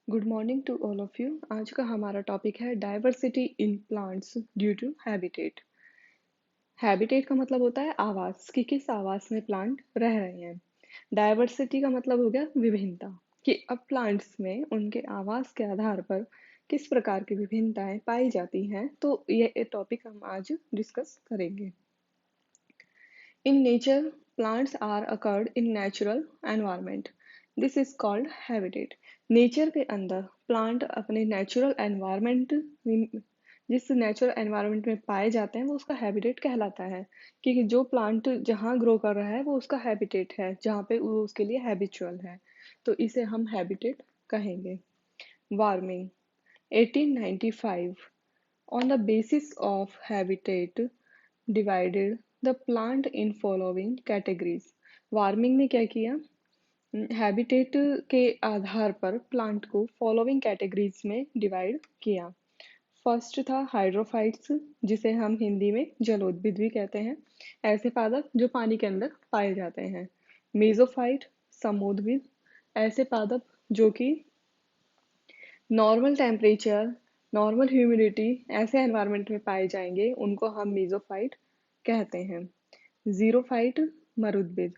Good morning to all of you. आज का हमारा टॉपिक है diversity in plants due to habitat. Habitat का मतलब होता है आवास, कि किस आवास में प्लांट रह रहे हैं। डाइवर्सिटी का मतलब हो गया विभिन्नता, कि अब प्लांट्स में उनके आवास के आधार पर किस प्रकार की विभिन्नताएं पाई जाती हैं। तो ये टॉपिक हम आज डिस्कस करेंगे। In nature, plants are occurred in natural environment. This is called habitat. Nature के अंदर प्लांट अपने नेचुरल एनवायरनमेंट, जिस नेचुरल एनवायरनमेंट में पाए जाते हैं वो उसका हैबिटेट कहलाता है। कि जो प्लांट जहाँ ग्रो कर रहा है वो उसका हैबिटेट है, जहाँ पे वो उसके लिए हैबिचुअल है, तो इसे हम हैबिटेट कहेंगे। Warming 1895 on the basis of habitat divided the plant in following categories। Warming ने क्या किया, हैबिटेट के आधार पर प्लांट को फॉलोइंग कैटेगरीज में डिवाइड किया। फर्स्ट था हाइड्रोफाइट्स, जिसे हम हिंदी में जलोद्भिद भी कहते हैं, ऐसे पादप जो पानी के अंदर पाए जाते हैं। मेसोफाइट, समोद्भिद, ऐसे पादप जो कि नॉर्मल टेम्परेचर, नॉर्मल ह्यूमिडिटी ऐसे एनवायरनमेंट में पाए जाएंगे, उनको हम मेसोफाइट कहते हैं। जीरोफाइट मरुद्भिद,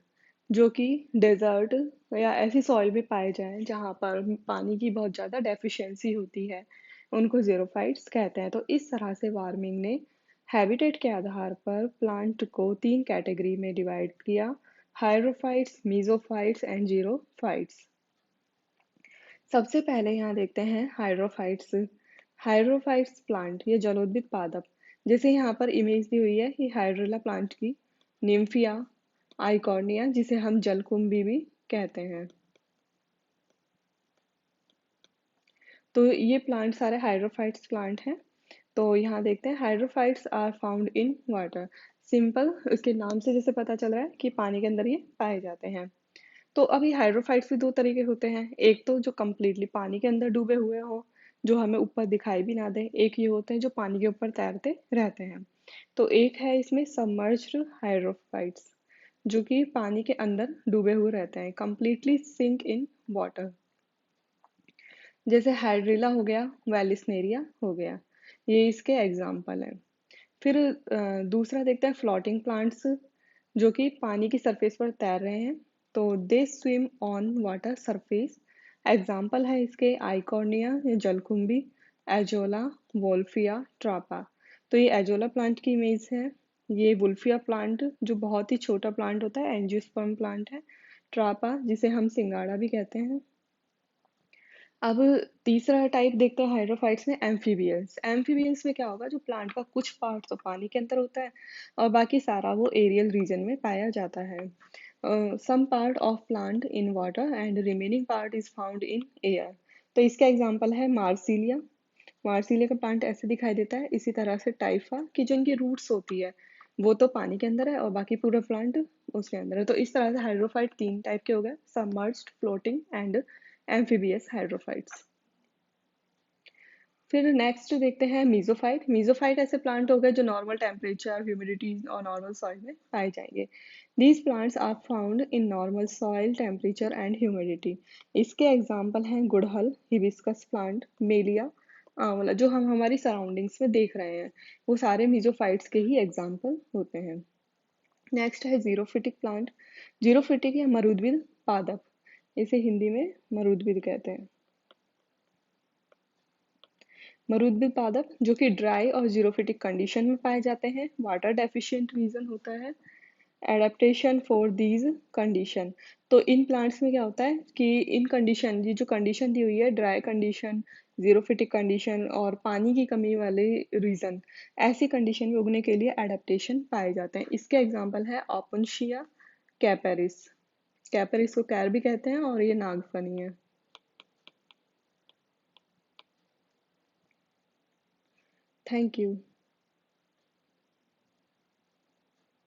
जो कि डेजर्ट या ऐसी सॉइल में पाए जाएं जहाँ पर पानी की बहुत ज़्यादा डेफिशिएंसी होती है, उनको जीरोफाइट्स कहते हैं। तो इस तरह से वार्मिंग ने हैबिटेट के आधार पर प्लांट को 3 कैटेगरी में डिवाइड किया: हाइड्रोफाइट्स, मेसोफाइट्स एंड जीरोफाइट्स। सबसे पहले यहाँ देखते हैं हाइड्रोफाइट्स। हाइड्रोफाइट्स प्लांट, ये जलोद्भिद पादप, जैसे यहाँ पर इमेज दी हुई है ये हाइड्रोला प्लांट की, निम्फिया, आइकॉर्निया, जिसे हम जलकुंभी भी कहते हैं। तो ये प्लांट सारे हाइड्रोफाइट्स प्लांट हैं। तो यहाँ देखते हैं hydrophytes are found in water. Simple, उसके नाम से जैसे पता चल रहा है कि पानी के अंदर ये पाए जाते हैं। तो अभी हाइड्रोफाइट्स भी दो तरीके होते हैं, एक तो जो कम्प्लीटली पानी के अंदर डूबे हुए हो, जो हमें ऊपर दिखाई भी ना दे, एक ये होते हैं जो पानी के ऊपर तैरते रहते हैं। तो एक है इसमें सबमर्ज्ड हाइड्रोफाइट्स, जो कि पानी के अंदर डूबे हुए रहते हैं, कम्प्लीटली सिंक इन वाटर, जैसे हाइड्रिला हो गया, वेलिस्नेरिया हो गया, ये इसके एग्जाम्पल हैं। फिर दूसरा देखते हैं फ्लोटिंग प्लांट्स, जो कि पानी की सरफेस पर तैर रहे हैं। तो दे swim on water surface. Example है इसके आइकॉर्निया या जलकुंभी, एजोला, वोल्फिया, ट्रापा। तो ये एजोला प्लांट की इमेज है। ये वुल्फिया प्लांट जो बहुत ही छोटा प्लांट होता है, एंजियोस्पर्म प्लांट है। ट्रापा, जिसे हम सिंगाड़ा भी कहते हैं। अब तीसरा टाइप देखते हैं हाइड्रोफाइट्स में, एम्फीबियंस। एम्फीबियंस में क्या होगा, जो प्लांट का कुछ पार्ट तो पानी के अंदर होता है और बाकी सारा वो एरियल रीजन में पाया जाता है। Some part of plant in water and remaining part is found in air. तो इसका एग्जांपल है मार्सिलिया। मार्सिलिया का प्लांट ऐसे दिखाई देता है। इसी तरह से टाइफा, की जो इनकी रूट्स होती है वो तो पानी के अंदर है और बाकी पूरा प्लांट उसके अंदर है। तो इस तरह से हाइड्रोफाइट 3 टाइप के हो गए: submerged, floating and amphibious hydrophytes. फिर नेक्स्ट देखते हैं मीजोफाइट। मीजोफाइट ऐसे प्लांट हो गए जो नॉर्मल टेम्परेचर, ह्यूमिडिटी और नॉर्मल सॉइल में पाए जाएंगे। These plants are found in normal soil temperature and humidity. इसके एग्जाम्पल हैं गुड़हल, हिबिस्कस प्लांट, मेलिया, आंवला, जो हम हमारी सराउंडिंग्स में देख रहे हैं, वो सारे मीजोफाइट्स के ही एग्जाम्पल होते हैं। नेक्स्ट है जीरोफिटिक प्लांट। जीरोफिटिक या मरुद्भिद पादप, इसे हिंदी में मरुद्भिद कहते हैं। मरुद्भिद पादप जो कि ड्राई और जीरोफिटिक कंडीशन में पाए जाते हैं, वाटर डेफिशिएंट रीजन होता है। एडेप्टेशन फॉर दीज कंडीशन, तो इन प्लांट्स में क्या होता है कि इन कंडीशन, ये जो कंडीशन दी हुई है, ड्राई कंडीशन, जीरोफिटिक कंडीशन और पानी की कमी वाले रीजन, ऐसी कंडीशन में उगने के लिए एडेप्टेशन पाए जाते हैं। इसके एग्जाम्पल है ओपनशिया, कैपेरिस। कैपेरिस को कैर भी कहते हैं और ये नागफनी है। Thank you.